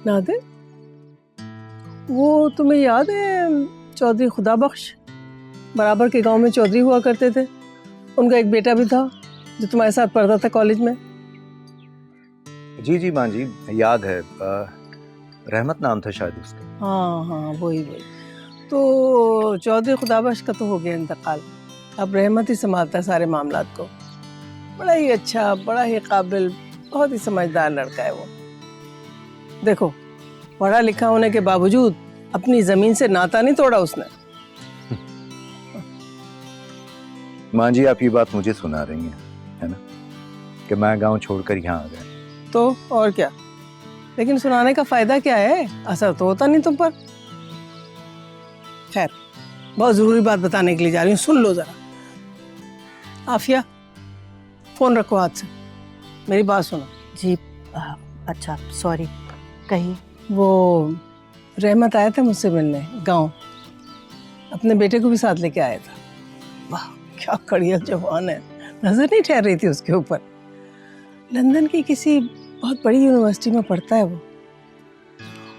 नादिर, वो तुम्हें याद है चौधरी खुदाबख्श, बराबर के गांव में चौधरी हुआ करते थे, उनका एक बेटा भी था जो तुम्हारे साथ पढ़ता था कॉलेज में? जी जी माँ जी, याद है। रहमत नाम था शायद उसका। हाँ हाँ, वही वही। तो चौधरी खुदाबख्श का तो हो गया इंतकाल, अब रहमत ही संभालता है सारे मामलात को। बड़ा ही अच्छा, बड़ा ही काबिल, बहुत ही समझदार लड़का है वो। देखो, पढ़ा लिखा होने के बावजूद अपनी जमीन से नाता नहीं तोड़ा उसने। माँ जी, आप ये बात मुझे सुना रही हैं, है ना, कि मैं गांव छोड़कर यहाँ आ गया। तो और क्या, लेकिन सुनाने का फायदा क्या है, असर तो होता नहीं तुम पर। खैर, बहुत जरूरी बात बताने के लिए जा रही हूँ, सुन लो जरा। आफिया, फोन रखो हाथ से, मेरी बात सुनो। जी अच्छा, सॉरी, कहिए। वो रहमत आया था मुझसे मिलने गांव, अपने बेटे को भी साथ लेके आया था। वाह, क्या कड़िया जवान है, नजर नहीं ठहर रही थी उसके ऊपर। लंदन की किसी बहुत बड़ी यूनिवर्सिटी में पढ़ता है वो।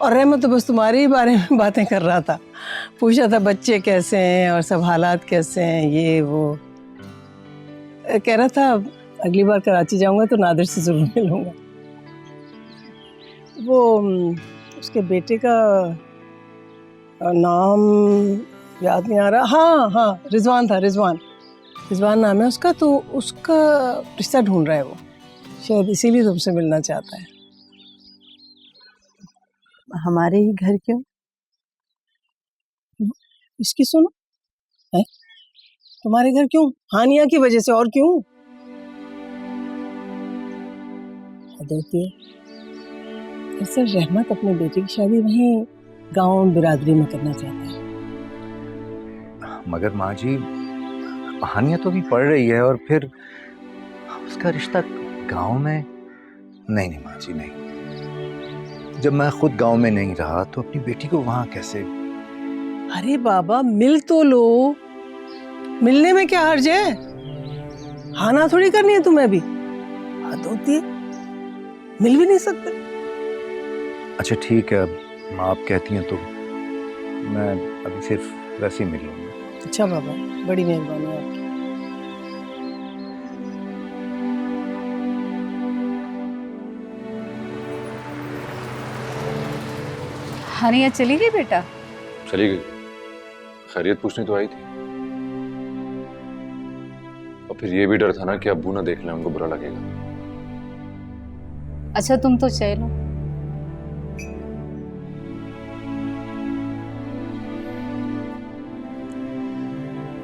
और रहमत तो बस तुम्हारे ही बारे में बातें कर रहा था, पूछा था बच्चे कैसे हैं और सब हालात कैसे हैं, ये वो। कह रहा था अगली बार कराची जाऊंगा तो नादिर से जरूर मिलूंगा। वो उसके बेटे का नाम याद नहीं आ रहा। हाँ हाँ, रिजवान था, रिजवान नाम है उसका। तो उसका रिश्ता ढूंढ रहा है वो, शायद इसीलिए तुमसे मिलना चाहता है। हमारे ही घर क्यों? इसकी सुनो है, तुम्हारे घर क्यों? हानिया की वजह से, और क्यों? ऐसे रहमत अपने बेटे की शादी वहीं गांव बिरादरी में करना चाहता है। मगर माँ जी, हानिया तो भी पढ़ रही है, और फिर उसका रिश्ता गांव में। नहीं नहीं माँ जी, नहीं। जब मैं खुद गांव में नहीं रहा तो अपनी बेटी को वहां कैसे? अरे बाबा, मिल तो लो, मिलने में क्या हर्ज है? हाना थोड़ी करनी है तुम्हें अभी, हद होती है, मिल भी नहीं सकते। अच्छा ठीक है, अब माँ आप कहती हैं तो मैं अभी सिर्फ वैसे ही मिल लूंगा। अच्छा बाबा, बड़ी मेहरबानी आपकी। हानिया चली गई बेटा? चली गई, खैरियत पूछने तो आई थी। और फिर ये भी डर था ना कि अब्बू ना देख लें, उनको बुरा लगेगा। अच्छा तुम तो चलो।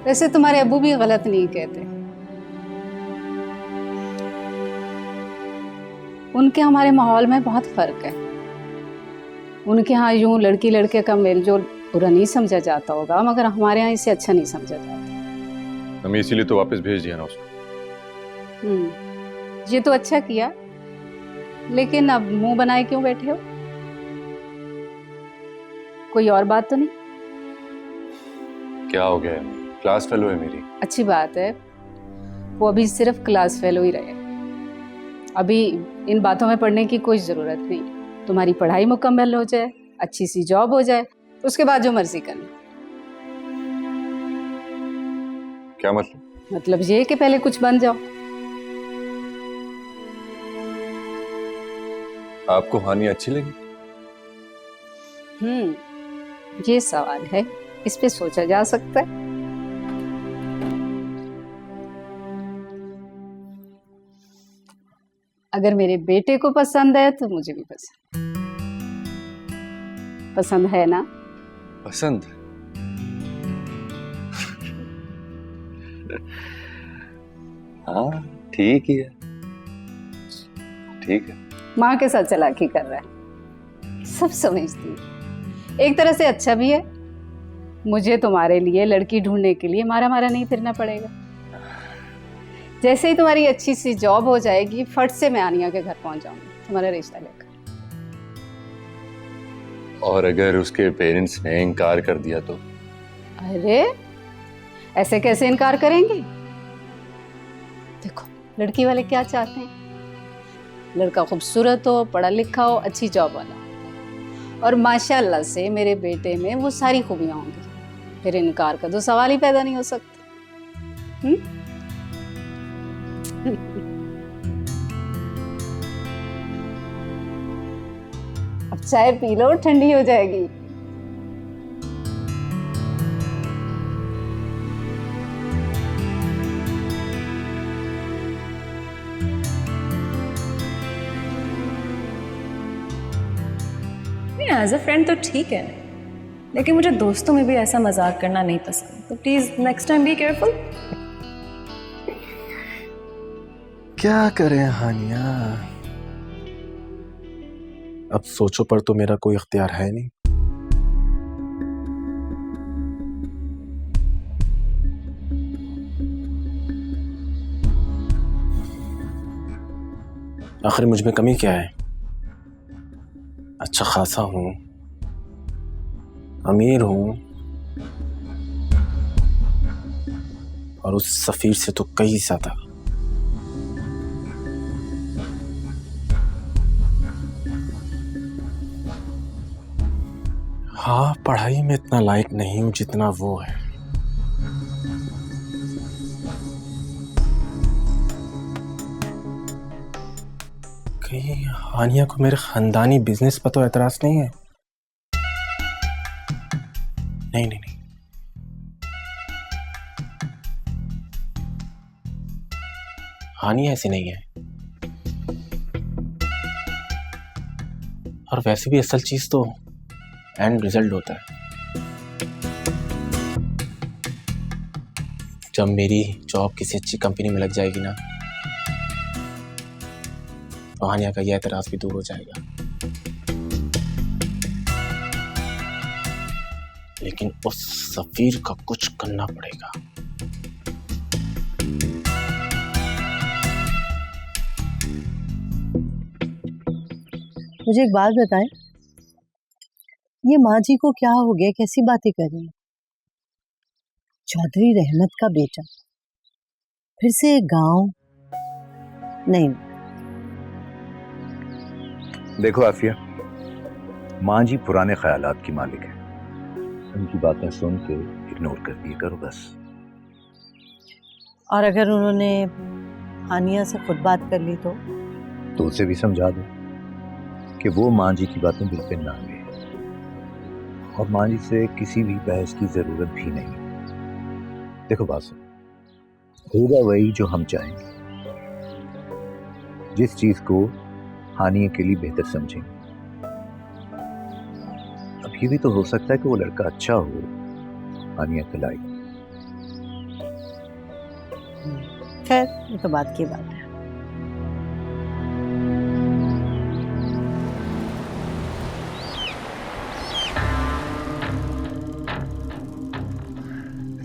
वैसे तुम्हारे अब्बू भी गलत नहीं कहते, उनके हमारे माहौल में बहुत फर्क है। उनके यहाँ यूं लड़की लड़के का मेलजोल बुरा नहीं समझा जाता होगा, मगर हमारे यहाँ इसे अच्छा नहीं समझा जाता। हमें इसीलिए तो वापस भेज दिया ना उसको। ये तो अच्छा किया, लेकिन अब मुंह बनाए क्यों बैठे हो? कोई और बात तो नहीं? क्या हो गया है? क्लास फेलो है मेरी। अच्छी बात है, वो अभी सिर्फ क्लास फेलो ही रहे, अभी इन बातों में पढ़ने की कोई जरूरत नहीं। तुम्हारी पढ़ाई मुकम्मल हो जाए, अच्छी सी जॉब हो जाए, उसके बाद जो मर्जी करना। क्या मतलब? मतलब ये कि पहले कुछ बन जाओ। आपको हानि अच्छी लगी? ये सवाल है, इस पे सोचा जा सकता है। अगर मेरे बेटे को पसंद है तो मुझे भी पसंद है ना? पसंद? हाँ ठीक ही है, ठीक है। माँ के साथ चालाकी कर रहा है, सब समझती हूँ। एक तरह से अच्छा भी है, मुझे तुम्हारे लिए लड़की ढूंढने के लिए मारा मारा नहीं फिरना पड़ेगा। जैसे ही तुम्हारी अच्छी सी जॉब हो जाएगी, फट से मैं आनिया के घर पहुंच जाऊंगी तुम्हारा रिश्ता लेकर। और अगर उसके पेरेंट्स ने इनकार कर दिया तो? अरे ऐसे कैसे इनकार करेंगे? देखो लड़की वाले क्या चाहते हैं, लड़का खूबसूरत हो, पढ़ा लिखा हो, अच्छी जॉब वाला। और माशाल्लाह से मेरे बेटे में वो सारी खूबियां होंगी, फिर इनकार का तो सवाल ही पैदा नहीं हो सकता। अब चाय पी लो, ठंडी हो जाएगी। एज अ फ्रेंड तो ठीक है, लेकिन मुझे दोस्तों में भी ऐसा मजाक करना नहीं पसंद, तो please next time be careful. क्या करें हानिया, अब सोचो पर तो मेरा कोई इख्तियार है नहीं। आखिर मुझ में कमी क्या है? अच्छा खासा हूं, अमीर हूं, और उस सफीर से तो कई ज्यादा। हाँ, पढ़ाई में इतना लायक नहीं हूं जितना वो है। कहीं हानिया को मेरे खानदानी बिजनेस पर तो एतराज नहीं है? नहीं नहीं नहीं, हानिया ऐसी नहीं है। और वैसे भी असल चीज तो एंड रिजल्ट होता है। जब मेरी जॉब किसी अच्छी कंपनी में लग जाएगी ना, तो हानिया का यह एतराज भी दूर हो जाएगा। लेकिन उस सफीर का कुछ करना पड़ेगा। मुझे एक बात बताएं, ये माँ जी को क्या हो गया, कैसी बातें कर रही हैं? चौधरी रहमत का बेटा फिर से गांव? नहीं। देखो आफिया, माँ जी पुराने ख्यालात की मालिक है, उनकी बातें सुन के इग्नोर कर दिया करो बस। और अगर उन्होंने हानिया से खुद बात कर ली तो उसे भी समझा दो कि वो माँ जी की बातें दिल पे ना ले, और माँ जी से किसी भी बहस की जरूरत भी नहीं। देखो बात सुन, होगा वही जो हम चाहेंगे, जिस चीज को हानिया के लिए बेहतर समझेंगे। अब ये भी तो हो सकता है कि वो लड़का अच्छा हो, हानिया के लायक। खैर, ये तो बात की बात है।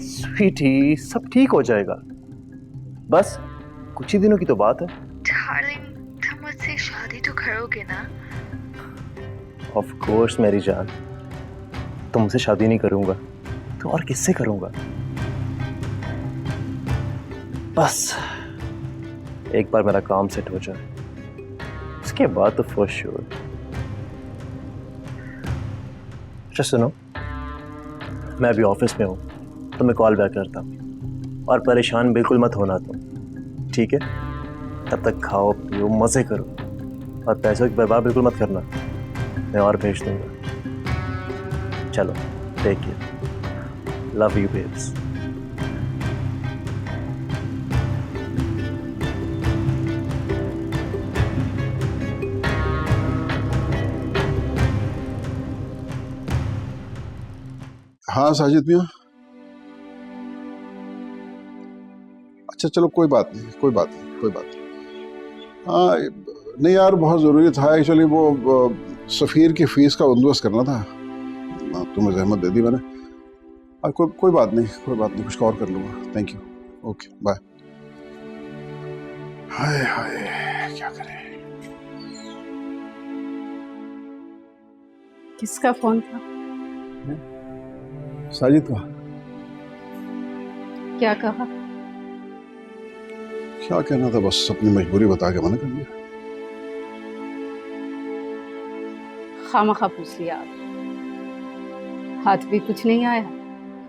स्वीटी, सब ठीक हो जाएगा, बस कुछ ही दिनों की तो बात है। डार्लिंग, तुम मुझसे शादी तो करोगे ना? ऑफ कोर्स मेरी जान, तुमसे शादी नहीं करूंगा तो और किससे करूंगा? बस एक बार मेरा काम सेट हो जाए, उसके बाद तो फॉर श्योर। अच्छा सुनो, मैं अभी ऑफिस में हूँ, तो मैं कॉल बैक करता हूँ, और परेशान बिल्कुल मत होना तुम, ठीक है? तब तक खाओ पियो मजे करो, और पैसों की बर्बाद बिल्कुल मत करना, मैं और भेज दूंगा। चलो, take care, love you babes. हाँ साजिद मियाँ, अच्छा चलो कोई बात नहीं, कोई बात नहीं, कोई बात नहीं। हाँ नहीं यार, बहुत ज़रूरी था एक्चुअली, वो सफ़ीर की फ़ीस का बंदोबस्त करना था, तुम्हें जहमत दे दी मैंने। कोई बात नहीं, कोई बात नहीं, कुछ और कर लूँगा। Thank you, okay bye. Hi hi, क्या करें? किसका फोन था? साजिद का। क्या कहा? क्या कहना था, बस अपनी मजबूरी बता के मना कर दिया। खामखा पूछ लिया आप। हाथ भी कुछ नहीं आया,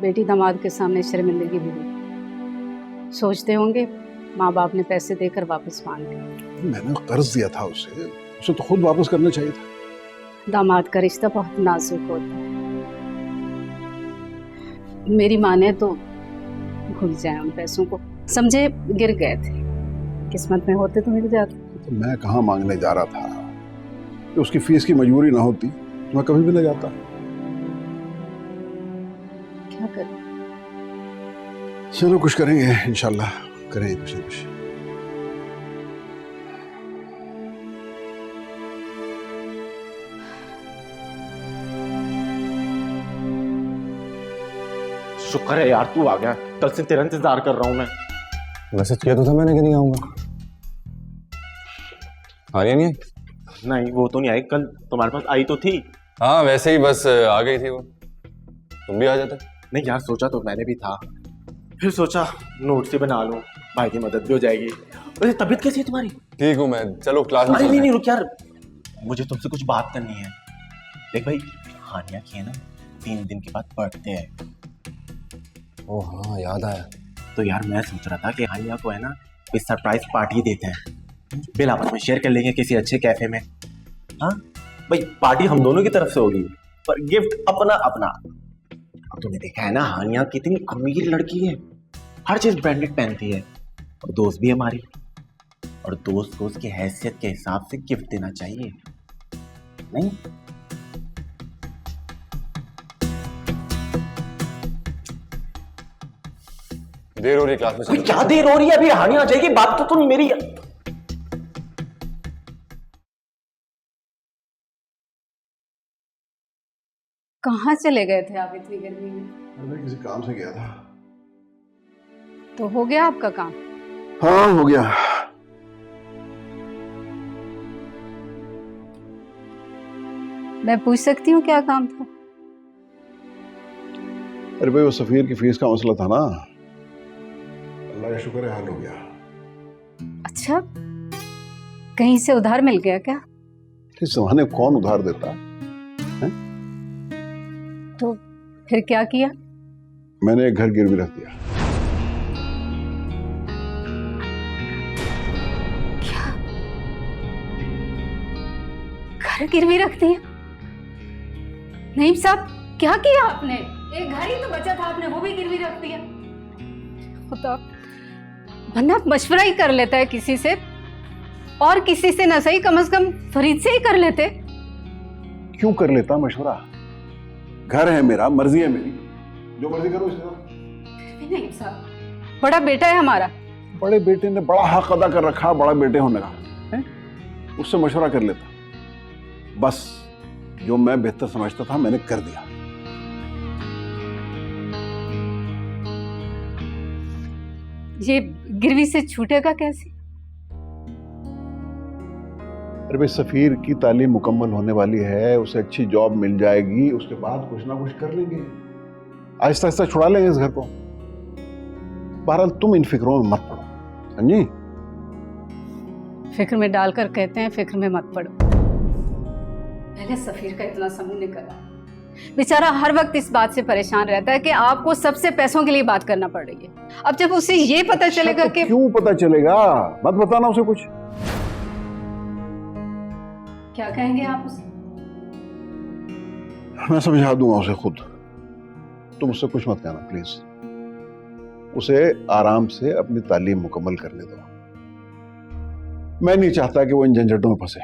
बेटी दामाद के सामने शर्मिंदगी भी हुई। सोचते होंगे माँ बाप ने पैसे देकर वापस मांग लिए। मैंने कर्ज दिया था उसे तो खुद वापस करना चाहिए था। दामाद का रिश्ता बहुत नाजुक होता है। मेरी माँ ने तो भूल जाए उन पैसों को, समझे गिर गए थे, किस्मत में होते तो मिल जाते। तो मैं कहाँ मांगने जा रहा था कि उसकी फीस की मजबूरी ना होती तो मैं कभी भी ना जाता। क्या करें? चलो कुछ करेंगे, इंशाल्लाह करेंगे कुछ ना कुछ। शुक्र है यार तू आ गया, कल से तेरा इंतजार कर रहा हूं मैं। मैसेज किया तो था मैंने कि नहीं आऊंगा। हानिया नहीं आई? नहीं वो तो नहीं आई, कल तुम्हारे पास आई तो थी। हाँ वैसे ही बस आ गई थी वो, तुम भी आ जाते। नहीं यार सोचा तो मैंने भी था, फिर सोचा नोट से बना लूं, भाई की मदद भी हो जाएगी। वैसे तबीयत कैसी है तुम्हारी? ठीक हूँ मैं, चलो क्लास में। अरे नहीं रुक यार, मुझे तुमसे कुछ बात करनी है। देख भाई, हानिया की है ना 3 दिन के बाद बर्थडे है। ओ हाँ याद आया। तो यार मैं सोच रहा था कि हानिया को है ना कोई सरप्राइज पार्टी देते हैं, बिल आपस में शेयर कर लेंगे किसी अच्छे कैफे में। हाँ भाई, पार्टी हम दोनों की तरफ से होगी पर गिफ्ट अपना अपना। अब तूने देखा है ना हानिया कितनी अमीर लड़की है, हर चीज ब्रांडेड पहनती है, और दोस्त भी है हमारी, और दोस्त को उसकी हैसियत के हिसाब से गिफ्ट देना चाहिए नहीं? देर हो रही क्लास में। क्या देर हो रही है? अभी हानिया आ जाएगी, बात तो तुम मेरी। कहाँ चले गए थे आप इतनी गर्मी में? मैं किसी काम से गया था। तो हो गया आपका काम? हाँ हो गया। मैं पूछ सकती हूँ क्या काम था? अरे भाई वो सफीर की फीस का मसला था ना, अल्लाह का शुक्र है हल हो गया। अच्छा, कहीं से उधार मिल गया क्या? इस जमाने में कौन उधार देता है? तो फिर क्या किया? मैंने एक घर गिरवी रख दिया। क्या? घर गिरवी रख दिया? नहीं साहब, क्या किया आपने? एक घर ही तो बचा था, आपने वो भी गिरवी रख दिया। खुदा, बंदा मशवरा ही कर लेता है किसी से, और किसी से ना सही कम से कम फरीद से ही कर लेते। क्यों कर लेता मशवरा? घर है मेरा, मर्जी है मेरी, जो मर्जी करो इसके साथ। नहीं साहब, बड़ा बेटा है हमारा। बड़े बेटे ने बड़ा हक अदा कर रखा, बड़ा बेटे होने का है? उससे मशवरा कर लेता। बस जो मैं बेहतर समझता था मैंने कर दिया। ये गिरवी से छूटेगा कैसे? अरे भाई सफीर की तालीम मुकम्मल होने वाली है, उसे अच्छी जॉब मिल जाएगी, उसके बाद कुछ ना कुछ कर लेंगे, आहिस्ता आहिस्ता छुड़ा लेंगे इस घर को। बहरहाल तुम इन फिक्रों में मत पड़ो, समझी? फिक्र में डालकर कहते हैं फिक्र में मत पड़ो। पहले सफीर का इतना समूह निकला, बेचारा हर वक्त इस बात से परेशान रहता है कि आपको सबसे पैसों के लिए बात करना पड़ रही है। अब जब उसे ये पता चलेगा कि क्यों पता चलेगा? मत बताना उसे कुछ। क्या कहेंगे आप उसे? मैं समझा दूंगा उसे खुद, तुम उससे कुछ मत कहना प्लीज। उसे आराम से अपनी तालीम मुकम्मल करने दो। मैं नहीं चाहता कि वो इन झंझटों में फंसे।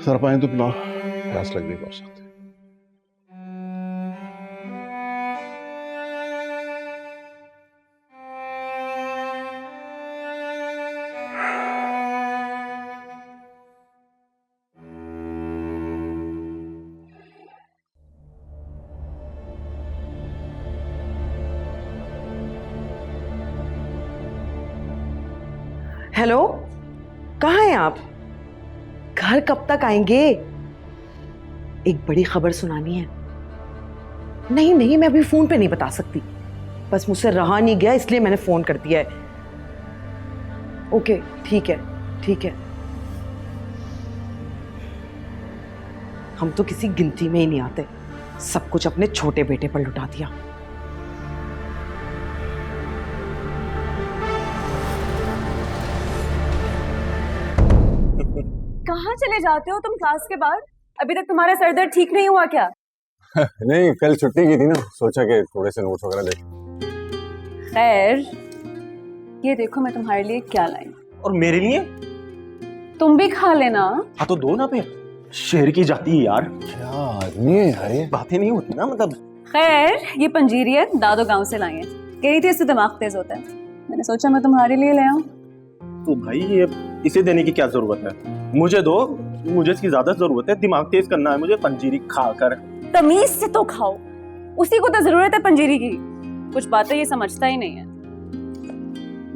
सर पानी तो पिलाओ, प्यास लग रही है बहुत सख्त। हेलो, कहाँ हैं आप? घर कब तक आएंगे? एक बड़ी खबर सुनानी है। नहीं नहीं, मैं अभी फोन पे नहीं बता सकती, बस मुझसे रहा नहीं गया इसलिए मैंने फोन कर दिया है। ओके ठीक है ठीक है। हम तो किसी गिनती में ही नहीं आते, सब कुछ अपने छोटे बेटे पर लुटा दिया। कहाँ चले जाते हो तुम क्लास के बाद? अभी तक तुम्हारा सर दर्द ठीक नहीं हुआ क्या? नहीं, कल छुट्टी की थी ना, सोचा कि थोड़े से नोट्स वगैरह देख। खैर, ये देखो मैं तुम्हारे लिए क्या लाई। और मेरे लिए? तुम भी खा लेना। हाँ तो दो ना फिर। शहर की जाती है यार। क्या आदमी है यार ये। बातें नहीं होती ना मतलब। खैर, ये पंजीरी है, दादो गांव से लाई है। कह रही थी इससे दिमाग तेज होता है, मैंने सोचा मैं तुम्हारे लिए ले आऊं। तो भाई ये इसे देने की क्या जरूरत है? मुझे दो, मुझे इसकी ज्यादा जरूरत है, दिमाग तेज करना है मुझे पंजीरी खाकर। तमीज से तो खाओ, उसी को तो जरूरत है पंजीरी की। कुछ बातें ये समझता ही नहीं है।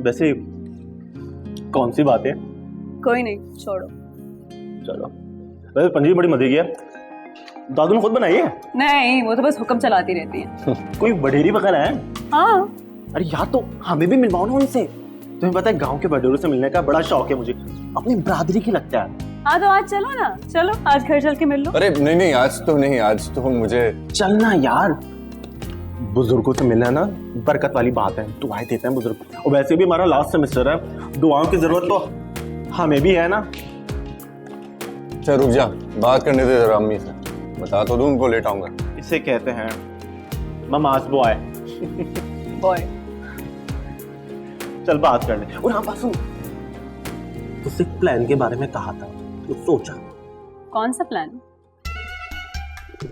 वैसे कौन सी बात है? कोई नहीं, छोड़ो। चलो, वैसे पंजीरी बड़ी मजे की है, दादू ने खुद बनाई है? नहीं, वो तो बस हुक्म चलाती रहती है। कोई वडेरी वगैरह है? हाँ। अरे यार तो हमें भी मिलवाओ ना उनसे। तुम्हें पता है गांव के वडेरों से मिलने का बड़ा शौक है मुझे, अपनी बरादरी की लगता है। हाँ तो आज चलो ना, चलो आज घर चल के मिल लो। अरे नहीं नहीं, आज तो नहीं, आज तो मुझे चलना यार, बुजुर्गों से मिलना ना बरकत वाली बात है, दुआएं देते हैं बुजुर्ग। और वैसे भी हमारा लास्ट सेमेस्टर है, दुआओं की जरूरत तो हमें भी है ना। चल रुक जा, बात करने दे जरा अम्मी से, बता तो दूं उनको, लेट आऊंगा। इसे कहते हैं ममाज बॉय। बॉय। चल बात कर ले। और हाँ बात सुन, उससे प्लान के बारे में कहा था, तो सोचा। कौन सा प्लान?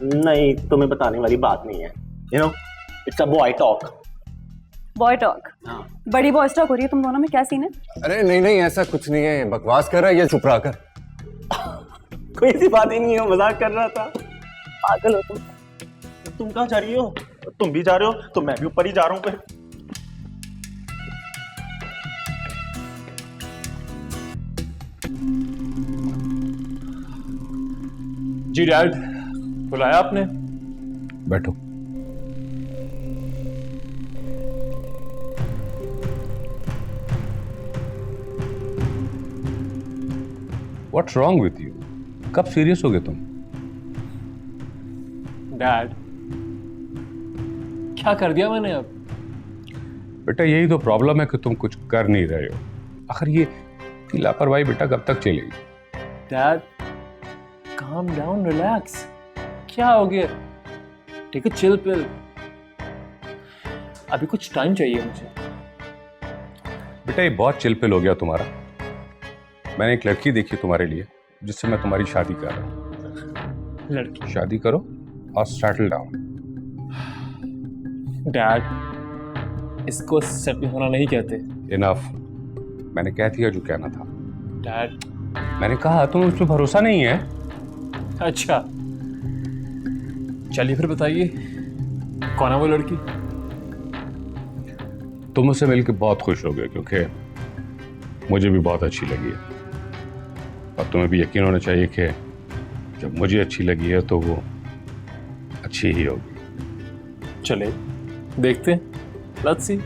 नहीं, तुम्हें बताने वाली बात नहीं है, you know it's a boy talk. Boy talk? हाँ। बड़ी बॉय टॉक हो रही है तुम दोनों में, क्या सीन है? अरे नहीं नहीं, ऐसा कुछ नहीं है, बकवास कर रहा है ये, चुप रहा कर। कोई ऐसी बात ही नहीं है, मजाक कर रहा था। पागल हो तुम कहाँ जा रही हो? तुम भी जा रहे हो तो मैं भी ऊपर ही जा रहा हूँ फिर। जी डैड, बुलाया आपने? बैठो। What's wrong with you? कब सीरियस हो गए तुम? डैड, क्या कर दिया मैंने अब? बेटा यही तो प्रॉब्लम है कि तुम कुछ कर नहीं रहे हो। आखिर ये लापरवाही बेटा कब तक चलेगी? Dad, calm down, relax. क्या हो गया? Take a chill pill. अभी कुछ टाइम चाहिए मुझे। बेटा ये बहुत चिल पिल हो गया तुम्हारा। मैंने एक लड़की देखी तुम्हारे लिए, जिससे मैं तुम्हारी शादी कर रहा हूँ। लड़की? शादी करो और सेटल डाउन। डैड, इसको सेटल होना नहीं कहते। इनफ, मैंने कह दिया जो कहना था। डैड, मैंने कहा तुम्हें उस पर भरोसा नहीं है। अच्छा चलिए फिर बताइए, कौन है वो लड़की? तुम उससे मिलकर बहुत खुश हो गए, क्योंकि मुझे भी बहुत अच्छी लगी है। और तुम्हें भी यकीन होना चाहिए कि जब मुझे अच्छी लगी है तो वो अच्छी ही होगी। चले देखते हैं, let's see.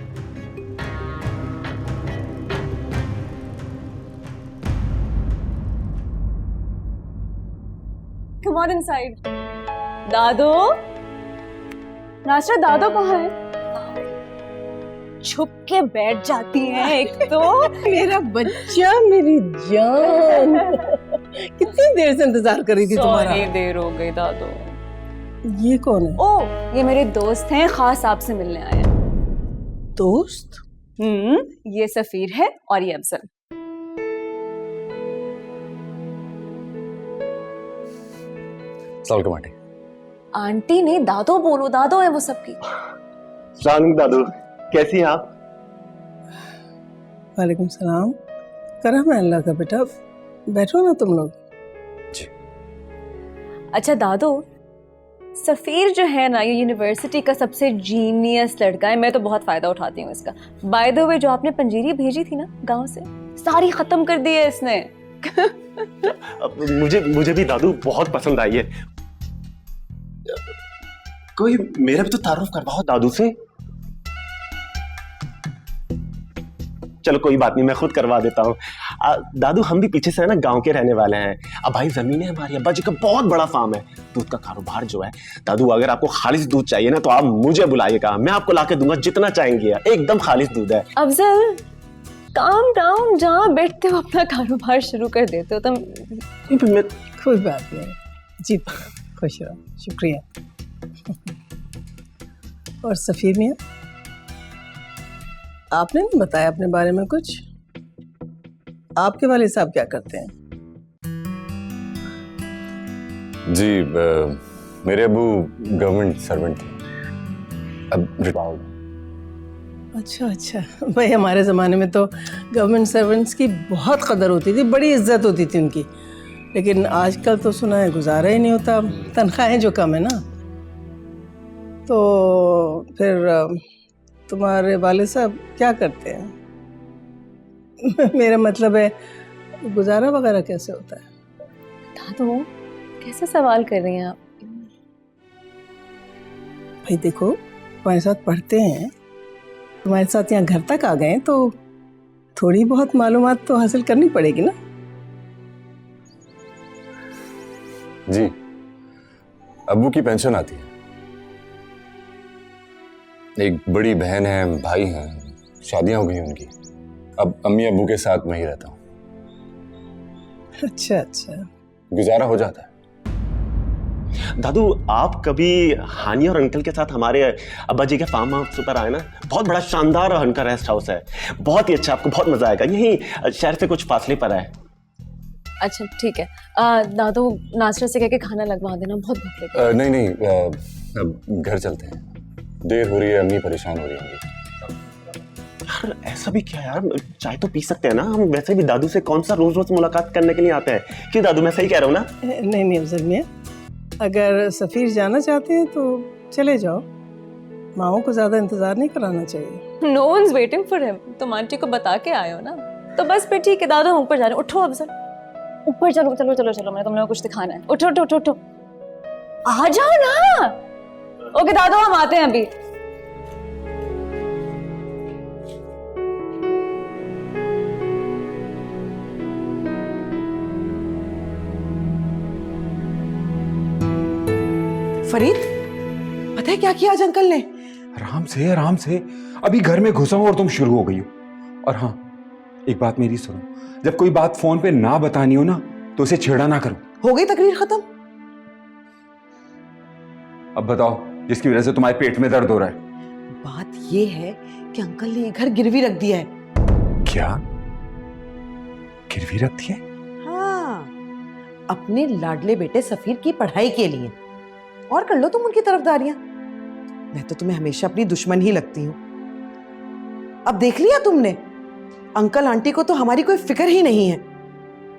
Come on inside. दादो, नाशरा दादो कहाँ है? छुप के बैठ जाती हैं एक तो। मेरा बच्चा, मेरी जान, कितनी देर से इंतजार कर रही थी तुम्हारा। Sorry, देर हो गई दादो। ये कौन है? ओ, ये मेरे दोस्त हैं, खास आपसे मिलने आए हैं। दोस्त? ये सफीर है और ये अफजल। सलाम आंटी। आंटी ने दादो बोलो, दादो है वो सबकी। सलाम दादू, कैसी हैं आप? वालेकुम सलाम। करम है अल्लाह का बेटा, बैठो ना तुम लोग। अच्छा दादो, सफीर जो है ना, ये यूनिवर्सिटी का सबसे जीनियस लड़का है, मैं तो बहुत फायदा उठाती हूँ इसका। बाय द वे, जो आपने पंजीरी भेजी थी ना गांव से, सारी खत्म कर दी है इसने। मुझे भी दादू बहुत पसंद आई है। कोई मेरा भी तो तारुफ करवाओ दादू से। चलो कोई बात नहीं, मैं खुद करवा देता हूँ। दादू हम भी पीछे से है ना गांव के रहने वाले हैं। अब भाई जमीनें हमारी अब्बा जी का बहुत बड़ा फार्म है, दूध का कारोबार जो है। दादू अगर आपको खालिश दूध चाहिए ना तो आप मुझे बुलाइएगा, मैं आपको लाके दूंगा जितना चाहेंगे, एकदम खालिश दूध है। अफजल काम डाउन, जहाँ बैठते हो अपना कारोबार शुरू कर देते हो तुम। कोई बात नहीं जी, खुश रहो, शुक्रिया। और सफीर मियाँ, आपने नहीं बताया अपने बारे में कुछ? आपके वाले साहब क्या करते हैं? जी मेरे अबू गवर्नमेंट सर्वेंट थे, अब रिटायर्ड। अच्छा अच्छा, भाई हमारे ज़माने में तो गवर्नमेंट सर्वेंट्स की बहुत कदर होती थी, बड़ी इज्जत होती थी उनकी। लेकिन आजकल तो सुना है गुजारा ही नहीं होता, तनख्वाहें जो कम है ना। तो फिर तुम्हारे वाले साहब क्या करते हैं? मेरा मतलब है गुजारा वगैरह कैसे होता है? दादू कैसे सवाल कर रही हैं आप? भाई देखो, तुम्हारे साथ पढ़ते हैं, तुम्हारे साथ यहाँ घर तक आ गए, तो थोड़ी बहुत मालूमात तो हासिल करनी पड़ेगी ना। जी अब्बू की पेंशन आती है, एक बड़ी बहन है, भाई हैं, शादियां हो गई उनकी। अब अम्मी अब्बू के साथ मैं ही रहता हूँ। अच्छा अच्छा, गुजारा हो जाता है। दादू आप कभी हानि और अंकल के साथ हमारे अब्बा जी के फार्म हाउस पर आए ना, बहुत बड़ा शानदार उनका रेस्ट हाउस है, बहुत ही अच्छा, आपको बहुत मजा आएगा, यही शहर से कुछ फासले पर है। अच्छा ठीक है, दादू नाश्ता से कह के खाना लगवा देना, बहुत भूख लगी है। नहीं नहीं, अब घर चलते हैं, देर हो रही है, अम्मी परेशान हो रही होंगी। यार ऐसा भी क्या यार, चाय तो पी सकते हैं ना हम, वैसे भी दादू से कौन सा रोज रोज मुलाकात करने के लिए आते हैं। क्यों दादू, मैं सही कह रहा हूँ ना? नहीं नहीं अफजल मियाँ, अगर सफ़ीर जाना चाहते हैं तो चले जाओ, माओ को ज़्यादा इंतज़ार नहीं कराना चाहिए। No one's waiting for him, तुम आंटी को बता के आए हो ना, तो बस फिर ठीक है। दादू हम ऊपर जा रहे हैं, उठो अफजल, ऊपर चलो चलो चलो चलो, मैंने तुम लोगों को कुछ दिखाना है। उठो उठो उठो उठो, आ जाओ ना। ओके दादू हम आते हैं अभी। फरीद, पता है क्या किया आज अंकल ने? आराम से, अभी घर में घुसा हूं और तुम शुरू हो गई हो। और हाँ, एक बात मेरी सुनो, जब कोई बात फोन पे ना बतानी हो ना तो उसे छेड़ा ना करो। हो गई तकरीर खत्म? अब बताओ, जिसकी वजह से तुम्हारे पेट में दर्द हो रहा है। बात ये है कि अंकल ने ये घर गिरवी रख दिया है। क्या गिरवी रख दिया? हाँ, अपने लाडले बेटे सफीर की पढ़ाई के लिए। और कर लो तुम उनकी तरफदारियां, मैं तो तुम्हें हमेशा अपनी दुश्मन ही लगती हूँ। अब देख लिया तुमने, अंकल आंटी को तो हमारी कोई फिक्र ही नहीं है।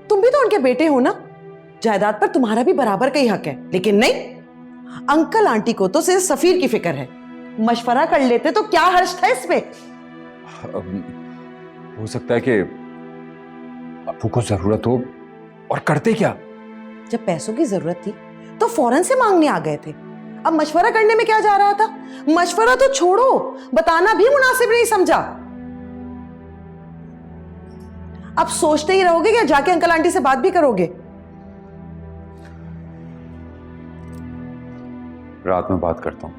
तुम भी तो उनके बेटे हो ना, जायदाद पर तुम्हारा भी बराबर का ही हक है। लेकिन नहीं, अंकल आंटी को तो सिर्फ सफीर की फिक्र है। मशवरा कर लेते तो क्या हर्ज था इसमें? हो सकता है कि अप्पू को जरूरत हो, और करते क्या? जब पैसों की जरूरत थी तो फौरन से मांगने आ गए थे। अब मशवरा करने में क्या जा रहा था? मशवरा तो छोड़ो, बताना भी मुनासिब नहीं समझा। अब सोचते ही रहोगे या जाके अंकल आंटी से बात भी करोगे? रात में बात करता हूं।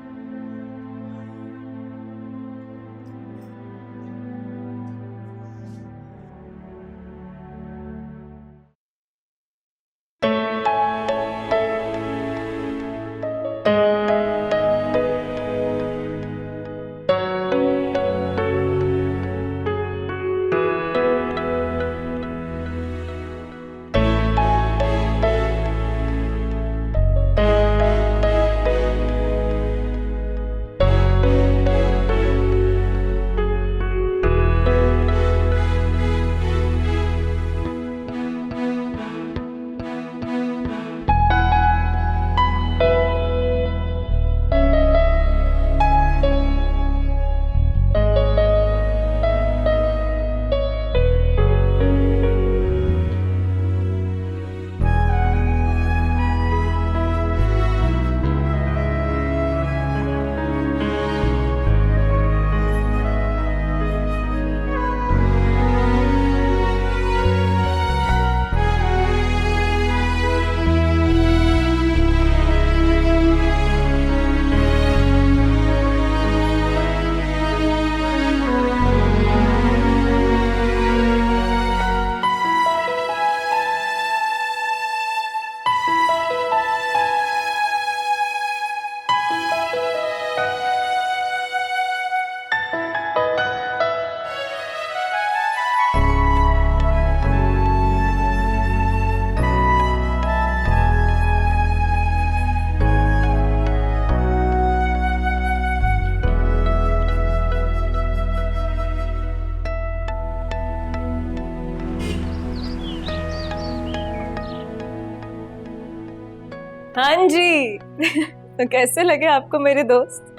तो कैसे लगे आपको मेरे दोस्त?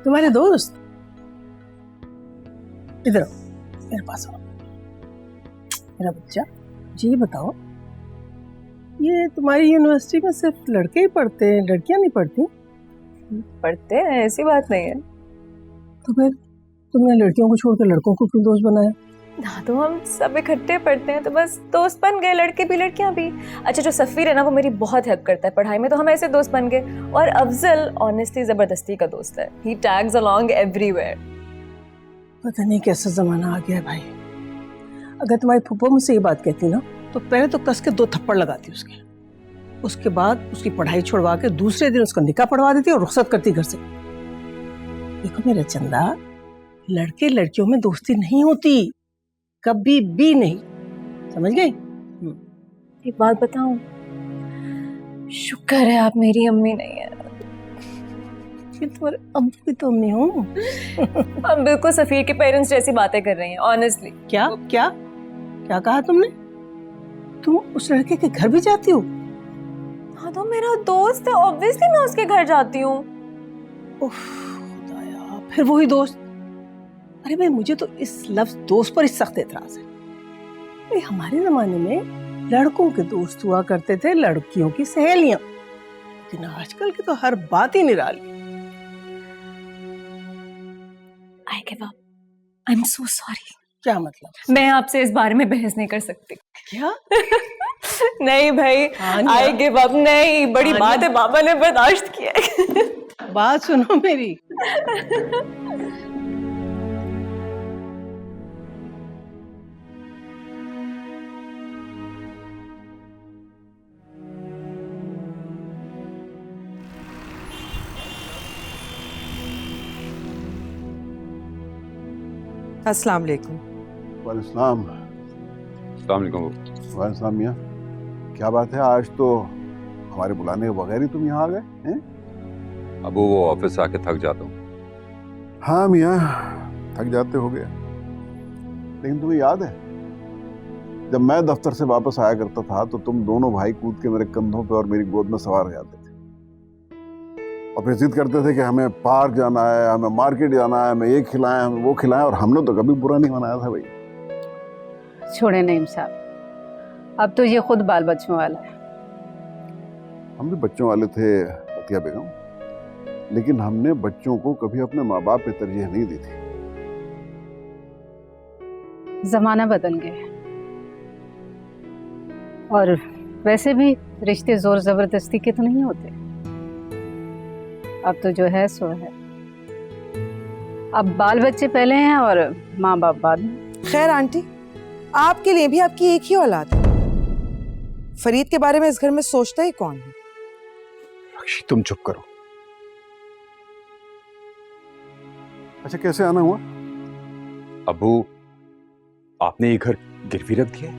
तुम्हारे दोस्त? इधर आओ, मेरे पास आओ। मेरा बच्चा, जी ये बताओ, ये तुम्हारी यूनिवर्सिटी में सिर्फ लड़के ही पढ़ते हैं, लड़कियां नहीं पढ़ती? पढ़ते हैं, ऐसी बात नहीं है। तो फिर तुमने लड़कियों को छोड़कर लड़कों को क्यों दोस्त बनाया? हाँ, तो हम सब इकट्ठे पढ़ते हैं तो बस दोस्त बन गए, लड़के भी लड़कियां भी। अच्छा, जो सफ़ीर है ना, वो मेरी बहुत हेल्प करता है पढ़ाई में, तो हम ऐसे दोस्त बन गए। और अफजल ऑनेस्टली ज़बरदस्ती का दोस्त है। ही टैग्स अलोंग एवरीवेयर। पता नहीं कैसा जमाना आ गया है भाई। अगर तुम्हारी फूफो मुझसे ये बात कहती ना, तो पहले तो कस के 2 थप्पड़ लगाती उसके बाद उसकी पढ़ाई छुड़वा के दूसरे दिन उसका निकाह पढ़वा देती और रुखसत करती घर से। देखो मेरा चंदा, लड़के लड़कियों में दोस्ती नहीं होती, कभी भी नहीं, समझ गई? एक बात बताऊं, शुक्र है आप मेरी अम्मी नहीं है। तुम्हारे अब्बू की तो अम्मी हो। हम बिल्कुल सफ़ीर के पेरेंट्स जैसी बातें कर रही हैं, ऑनेस्टली। क्या क्या क्या कहा तुमने? तुम उस लड़के के घर भी जाती हो? हाँ, तो मेरा दोस्त है, ऑब्वियसली मैं उसके घर जाती हूँ। खुदाया, फिर वही दोस्त? अरे भाई, मुझे तो इस लफ्ज दोस्त पर सख्त एतराज है। भाई, हमारे जमाने में लड़कों के दोस्त हुआ करते थे, लड़कियों की सहेलियां, लेकिन आजकल की तो हर बात ही निराली। I give up. I'm so sorry. क्या मतलब? मैं आपसे इस बारे में बहस नहीं कर सकती। क्या? नहीं भाई, I give up। नहीं, बड़ी बात है, बाबा ने बर्दाश्त किया। बात सुनो मेरी। अस्सलाम वालेकुम। वालेकुम। वालेकुम मियाँ, क्या बात है, आज तो हमारे बुलाने के बगैर ही तुम यहाँ आ गए हैं? अब वो ऑफिस आके थक जाता हूँ। हाँ मियाँ, थक जाते हो गए, लेकिन तुम्हें याद है जब मैं दफ्तर से वापस आया करता था तो तुम दोनों भाई कूद के मेरे कंधों पे और मेरी गोद में सवार हो जाते थे और फिर जिद करते थे कि हमें पार्क जाना है, हमें मार्केट जाना है, हमें ये खिलाएं, हमें वो खिलाएं, और हमने तो कभी बुरा नहीं मनाया था भाई। छोड़े नईम साहब, अब तो ये खुद बाल बच्चों वाला है। हम भी बच्चों वाले थे अतिया बेगम, लेकिन हमने बच्चों को कभी अपने माँ बाप पे तरजीह नहीं दी थी। जमाना बदल गया, और वैसे भी रिश्ते जोर जबरदस्ती के तो नहीं होते। अब तो जो है सो है। अब बाल बच्चे पहले हैं और माँ बाप बाद में। खैर आंटी, आपके लिए भी आपकी एक ही औलाद है। फरीद के बारे में इस घर में सोचता ही कौन है? तुम चुप करो। अच्छा, कैसे आना हुआ? अबू, आपने ये घर गिरवी रख दिया?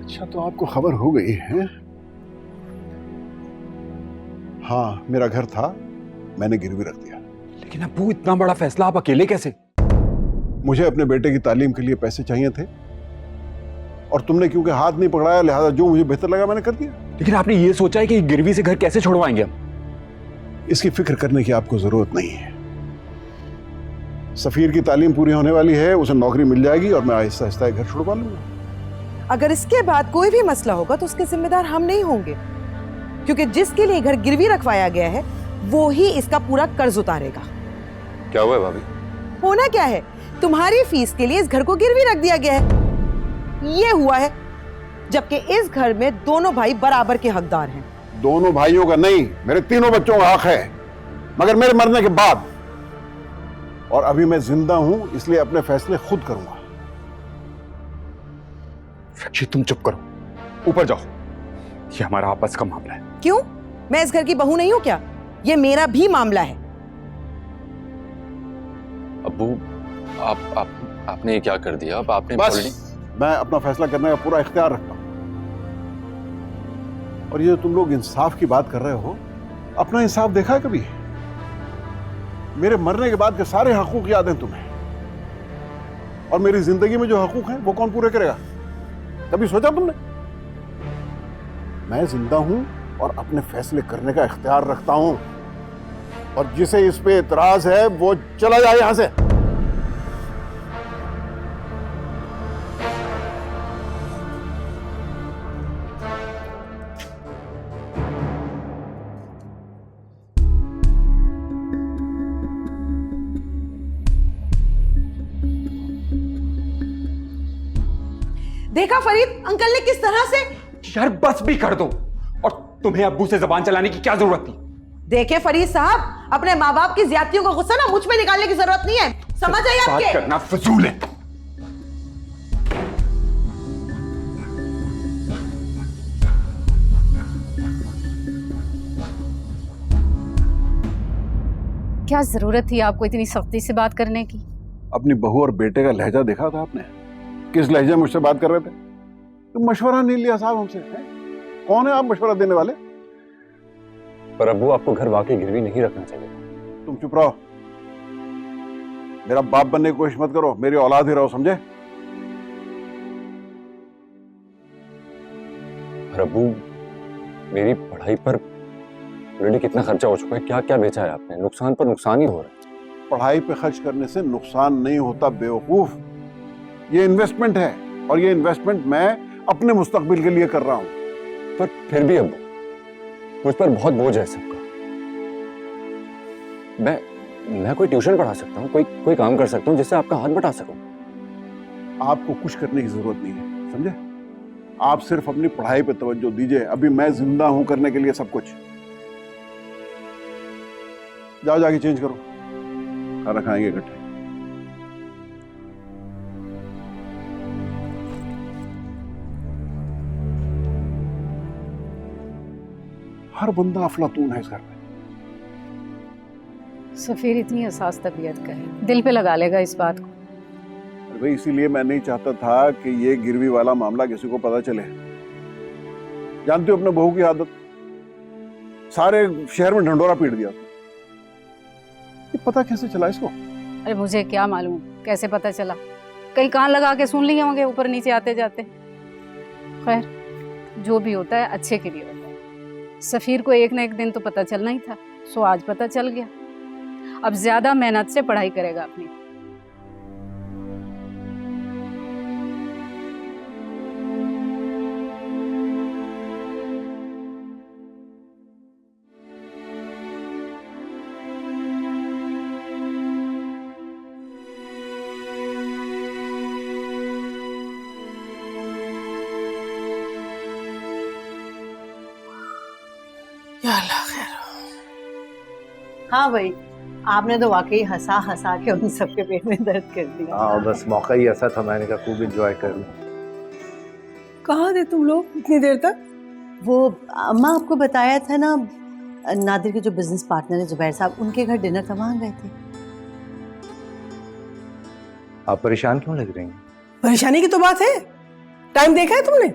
अच्छा, तो आपको खबर हो गई है? हाँ, मेरा घर था, मैंने गिरवी रख दिया। लेकिन अबू, इतना बड़ा फैसला आप अकेले कैसे? मुझे अपने बेटे की तालीम के लिए पैसे चाहिए थे और तुमने क्योंकि हाथ नहीं पकड़ाया, लिहाजा जो मुझे बेहतर लगा मैंने कर दिया। लेकिन आपने ये सोचा है कि गिरवी से घर कैसे छुड़वाएंगे हम? इसकी फिक्र करने की आपको जरूरत नहीं है। सफीर की तालीम पूरी होने वाली है, उसे नौकरी मिल जाएगी और मैं आहिस्ता आहिस्ता घर छुड़वा लूंगा। अगर इसके बाद कोई भी मसला होगा तो उसके जिम्मेदार हम नहीं होंगे, क्योंकि जिसके लिए घर गिरवी रखवाया गया है वो ही इसका पूरा कर्ज उतारेगा। क्या हुआ है भाभी? होना क्या है, तुम्हारी फीस के लिए इस घर को गिरवी रख दिया गया है। ये हुआ है, जबकि इस घर में दोनों भाई बराबर के हकदार हैं। दोनों भाइयों का नहीं, मेरे तीनों बच्चों का हक है, मगर मेरे मरने के बाद। और अभी मैं जिंदा हूं, इसलिए अपने फैसले खुद करूंगा। रक्षित, तुम चुप करो, ऊपर जाओ, ये हमारा आपस का मामला है। क्यों? मैं इस घर की बहू नहीं हूं क्या? ये मेरा भी मामला है। अब्बू, आपने क्या कर दिया? अब आपने बस, मैं अपना फैसला करने का पूरा इख्तियार रखता हूं। और ये तुम लोग इंसाफ की बात कर रहे हो, अपना इंसाफ देखा है कभी? मेरे मरने के बाद के सारे हकूक याद हैं तुम्हें, और मेरी जिंदगी में जो हकूक हैं वो कौन पूरे करेगा? कभी सोचा तुमने? मैं जिंदा हूं और अपने फैसले करने का इख्तियार रखता हूं, और जिसे इस पे इतराज है वो चला जाए यहां से। देखा फरीद, अंकल ने किस तरह से। यार बस भी कर दो, और तुम्हें अब्बू से जबान चलाने की क्या जरूरत थी? देखे फरीद साहब, अपने माँ बाप की ज्यादतियों का गुस्सा ना मुझ पे निकालने की जरूरत नहीं है, समझ आइए आपके? बात करना फजूल है। क्या जरूरत थी आपको इतनी सख्ती से बात करने की? अपनी बहू और बेटे का लहजा देखा था आपने? किस लहजे में मुझसे बात कर रहे थे? तुम मशवरा नहीं लिया साहब हमसे, हैं? कौन है आप मशवरा देने वाले? पर अब्बू, आपको घर वाकई गिरवी नहीं रखना चाहिए। तुम चुप रहो, मेरा बाप बनने की कोशिश मत करो, मेरी औलाद ही रहो, समझे? पर अब्बू, मेरी पढ़ाई पर ऑलरेडी कितना खर्चा हो चुका है, क्या क्या बेचा है आपने? नुकसान पर नुकसान ही हो रहा है। पढ़ाई पे खर्च करने से नुकसान नहीं होता बेवकूफ, ये इन्वेस्टमेंट है, और ये इन्वेस्टमेंट मैं अपने मुस्तकबिल के लिए कर रहा हूं। पर फिर भी अब्बू, मुझ पर बहुत बोझ है सबका। मैं कोई ट्यूशन पढ़ा सकता हूँ, कोई काम कर सकता हूँ जिससे आपका हाथ बटा सकूं। आपको कुछ करने की जरूरत नहीं है, समझे? आप सिर्फ अपनी पढ़ाई पे तवज्जो दीजिए, अभी मैं जिंदा हूं करने के लिए सब कुछ। जाओ जाके चेंज करो, खाना खाएंगे इकट्ठे। हर बंदा अफलातून है इस घर में। सफीर इतनी हसास तबीयत का है, दिल पे लगा लेगा इस बात को। अरे भाई, इसीलिए मैं नहीं चाहता था कि ये गिरवी वाला मामला किसी को पता चले। जानते हो अपने बहू की आदत, सारे शहर में ढंढोरा पीट दिया। ये पता कैसे चला इसको? अरे मुझे क्या मालूम कैसे पता चला, कहीं कान लगा के सुन लिए होंगे ऊपर नीचे आते जाते। खैर, जो भी होता है अच्छे के लिए होता है। सफीर को एक न एक दिन तो पता चलना ही था, सो आज पता चल गया। अब ज्यादा मेहनत से पढ़ाई करेगा अपनी। या अल्लाह खैर। हाँ भाई, आपने तो वाकई हंसा हंसा के उन सबके पेट में दर्द कर दिया। हाँ, बस मौका ही ऐसा था, मैंने कहा खूब एंजॉय कर लूं। कहाँ थे तुम लोग इतनी देर तक? वो अम्मा आपको बताया था ना, नादिर के जो बिजनेस पार्टनर है जुबैर साहब, उनके घर डिनर था, वहां गए थे। आप परेशान क्यों लग रही हैं? परेशानी की तो बात है, टाइम देखा है तुमने?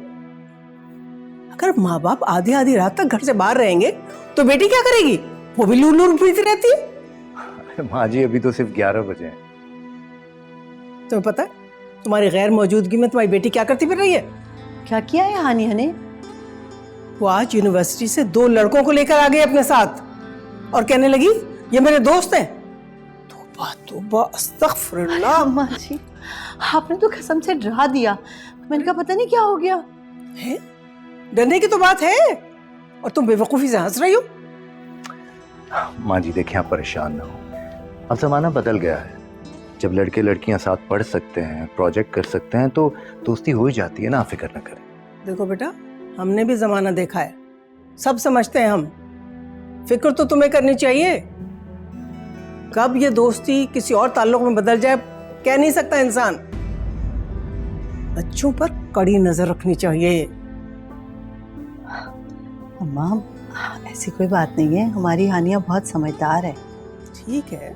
अगर माँ बाप आधी आधी रात तक घर से बाहर रहेंगे तो बेटी क्या करेगी? वो भी लूर लूर पीती रहती है। माँ जी, अभी तो सिर्फ 11 बजे हैं। तुम्हें पता है तुम्हारी गैर मौजूदगी में तुम्हारी बेटी क्या करती फिर रही है? क्या किया है हानिया ने? वो आज यूनिवर्सिटी से 2 लड़कों को लेकर आ गई अपने साथ, और कहने लगी ये मेरे दोस्त हैं। तौबा अस्तगफिरुल्लाह। अम्मा जी, आपने तो कसम से डरा दिया, मैंने कहा पता नहीं क्या हो गया है। डरने की तो बात है, और तुम बेवकूफी से हंस रही हो। माँ जी देखिए, आप परेशान ना हो, अब जमाना बदल गया है। जब लड़के लड़कियां साथ पढ़ सकते हैं, प्रोजेक्ट कर सकते हैं, तो दोस्ती हो ही जाती है ना, फिक्र ना करें। देखो बेटा, हमने भी जमाना देखा है, सब समझते हैं हम। फिक्र तो तुम्हें करनी चाहिए। कब ये दोस्ती किसी और ताल्लुक में बदल जाए कह नहीं सकता इंसान। बच्चों पर कड़ी नजर रखनी चाहिए। अम्मा ऐसी कोई बात नहीं है, हमारी हानिया बहुत समझदार है। ठीक है,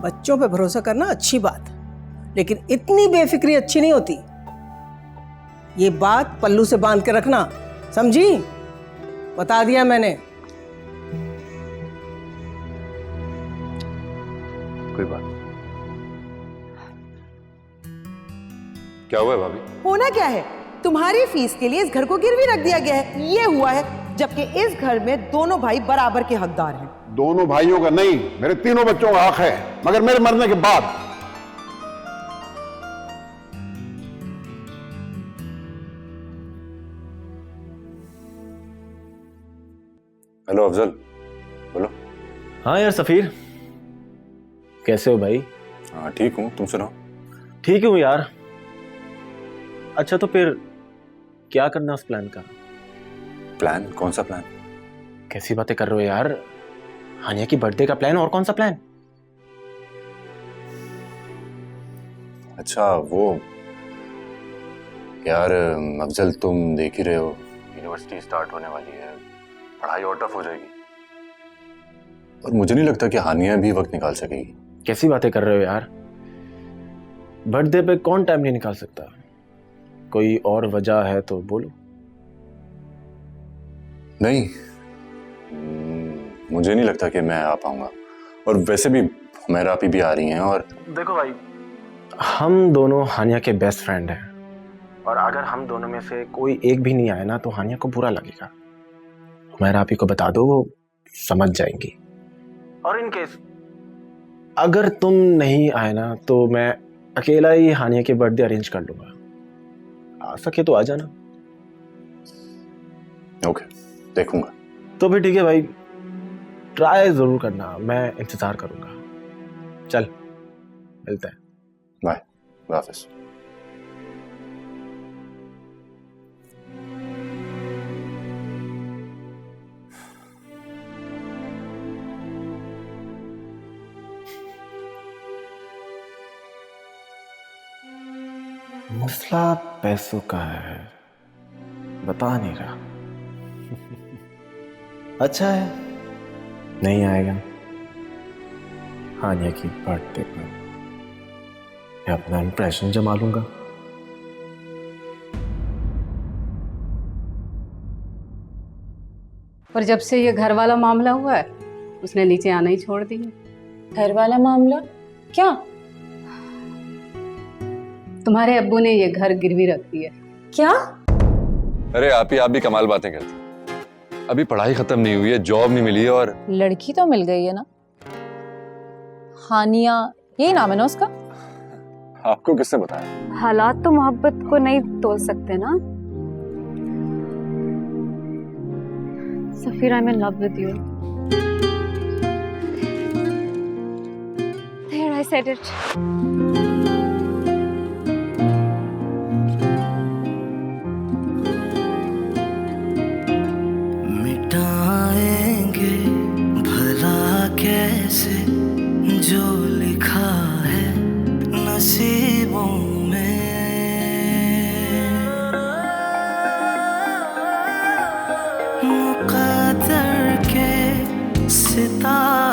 बच्चों पे भरोसा करना अच्छी बात, लेकिन इतनी बेफिक्री अच्छी नहीं होती। ये बात पल्लू से बांध के रखना, समझी? बता दिया मैंने। कोई बात। क्या हुआ है भाभी? होना क्या है, तुम्हारी फीस के लिए इस घर को गिरवी रख दिया गया है, ये हुआ है। जबकि इस घर में दोनों भाई बराबर के हकदार हैं। दोनों भाइयों का नहीं, मेरे तीनों बच्चों का हक है, मगर मेरे मरने के बाद। हेलो अफजल, बोलो। हाँ यार सफीर, कैसे हो भाई? हाँ ठीक हूँ, तुम सुनाओ। ठीक हूँ यार। अच्छा तो फिर क्या करना उस प्लान का? प्लान? कौन सा प्लान? कैसी बातें कर रहे हो यार? हानिया की बर्थडे का प्लान, और कौन सा प्लान? अच्छा वो यार अफजल, तुम देख ही रहे हो यूनिवर्सिटी स्टार्ट होने वाली है, पढ़ाई और टफ हो जाएगी, और मुझे नहीं लगता कि हानिया भी वक्त निकाल सकेगी। कैसी बातें कर रहे हो यार? बर्थडे पे कौन टाइम नहीं निकाल सकता? कोई और वजह है तो बोलो। नहीं, मुझे नहीं लगता कि मैं आ पाऊंगा, और वैसे भी हुमैरा आपी भी आ रही हैं। और देखो भाई, हम दोनों हानिया के बेस्ट फ्रेंड हैं, और अगर हम दोनों में से कोई एक भी नहीं आए ना तो हानिया को बुरा लगेगा। हुमैरा आपी को बता दो, वो समझ जाएंगी। और इन केस अगर तुम नहीं आए ना तो मैं अकेला ही हानिया के बर्थडे अरेंज कर लूंगा। आ सके तो आ जाना। ओके, देखूंगा। तो फिर ठीक है भाई, ट्राई जरूर करना, मैं इंतजार करूंगा। चल मिलते हैं। बाय, हाफिज। मसला पैसों का है, बता नहीं रहा। अच्छा है, नहीं आएगा हानिया की बर्थडे पर, मैं अपना इंप्रेशन जमा लूंगा। पर जब से ये घर वाला मामला हुआ है उसने नीचे आना ही छोड़ दिया। घर वाला मामला क्या? तुम्हारे अब्बू ने ये घर गिरवी रख दिया। क्या? अरे आप ही कमाल बातें करती। अभी पढ़ाई खत्म नहीं हुई है, जॉब नहीं मिली है, और लड़की तो मिल गई है ना, हानिया यही नाम है ना उसका? आपको किसने बताया? हालात तो मोहब्बत को नहीं तोड़ सकते ना। Safeer, I am in love with you. There, I said it. मिटाएंगे भला कैसे जो लिखा है नसीबों में, मुक़द्दर के सितारे